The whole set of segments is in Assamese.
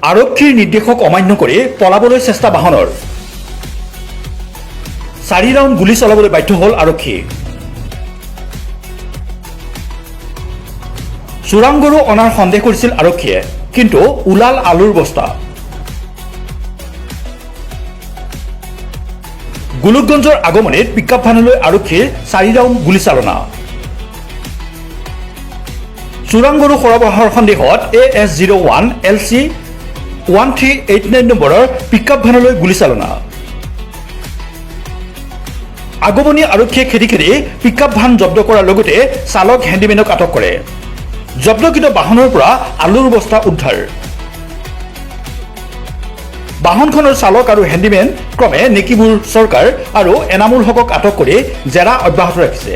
আৰক্ষীৰ নিৰ্দেশক অমান্য কৰি পলাবলৈ চেষ্টা বাহনৰ 4 ৰাউণ্ড গুলী চলাবলৈ বাধ্য হ'ল আৰক্ষী। চোৰাং গৰু অনাৰ সন্দেহ কৰিছিল আৰক্ষীয়ে, কিন্তু ওলাল আলুৰ বস্তা। গোলোকগঞ্জৰ আগমনিত পিকআপ ভানলৈ আৰক্ষীৰ 4 ৰাউণ্ড গুলীচালনা। চোৰাং গৰু সৰবৰাহৰ সন্দেহত AS01 LC 1389 নম্বৰৰ পিকআপ ভানলৈ গুলীচালনা। আগমনি আৰক্ষীয়ে খেদি খেদি পিকআপ ভান জব্দ কৰাৰ লগতে চালক হেণ্ডিমেনক আটক কৰে। জব্দকৃত বাহনৰ পৰা আলুৰ বস্তা উদ্ধাৰ। বাহনখনৰ চালক আৰু হেণ্ডিমেন ক্ৰমে নেকিবুৰ চৰকাৰ আৰু এনামুল হকক আটক কৰি জেৰা অব্যাহত ৰাখিছে।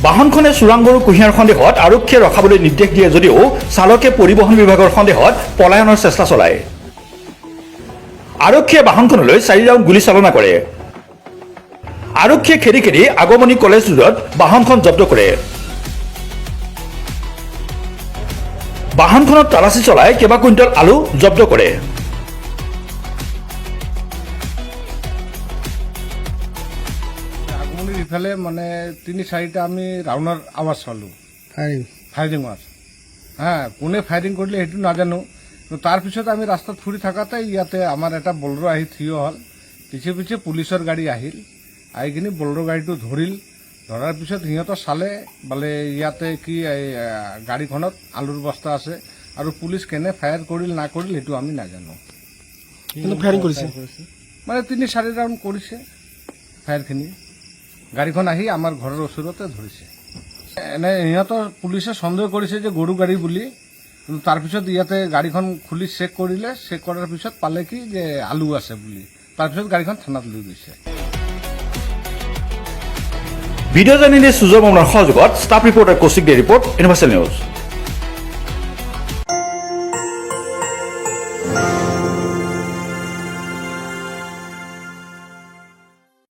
বাহনখনে চোৰাং গৰু কুঁহিয়াৰ সন্দেহত আৰক্ষীয়ে ৰখাবলৈ নিৰ্দেশ দিয়ে যদিও চালকে পৰিবহণ বিভাগৰ সন্দেহত পলায়নৰ চেষ্টা চলায়। আৰক্ষীয়ে বাহনখনলৈ 4 ৰাউণ্ড গুলীচালনা কৰে। আৰক্ষীয়ে খেদি খেদি আগমনি কলেজ ৰোডত বাহনখন জব্দ কৰে। বাহনখনত তালাচী চলাই কেইবা কুইণ্টল আলু জব্দ কৰে। আগমনিৰ ইফালে মানে 3-4টা আমি ৰাউণ্ডৰ আৱাজ পালোঁ, ফায়াৰিঙৰ। কোনে ফায়াৰিং কৰিলে সেইটো নাজানো। তাৰপিছত আমি ৰাস্তাত ফুৰি থাকাতে ইয়াতে আমাৰ এটা বলেৰো আহি থিয় হ'ল। পিছে পিছে পুলিচৰ গাড়ী আহিল, আহি কিনি বলেৰো গাড়ীটো ধৰিল। ধৰাৰ পিছত সিহঁতৰ চালে বোলে ইয়াতে কি গাড়ীখনত আলুৰ বস্তা আছে, আৰু পুলিচ কেনে ফায়াৰ কৰিল না কৰিল সেইটো আমি নাজানো। ফায়াৰিং কৰিছে মানে 3-4 ৰাউণ্ড কৰিছে ফায়াৰখিনি। গাড়ীখন আহি আমাৰ ঘৰৰ ওচৰতে ধৰিছে। এনে সিহঁতৰ পুলিচে সন্দেহ কৰিছে যে গৰু গাড়ী বুলি, কিন্তু তাৰপিছত ইয়াতে গাড়ীখন খুলি চেক কৰিলে, চেক কৰাৰ পিছত পালে কি যে আলু আছে বুলি। তাৰপিছত গাড়ীখন থানাত লৈ গৈছে। ভিডিঅ' জাৰ্নেলিষ্ট সুজয় মামলাৰ সহযোগত ষ্টাফ ৰিপৰ্টাৰ কৌশিক দে ৰিপৰ্ট ইউনিভাৰ্চেল নিউজ।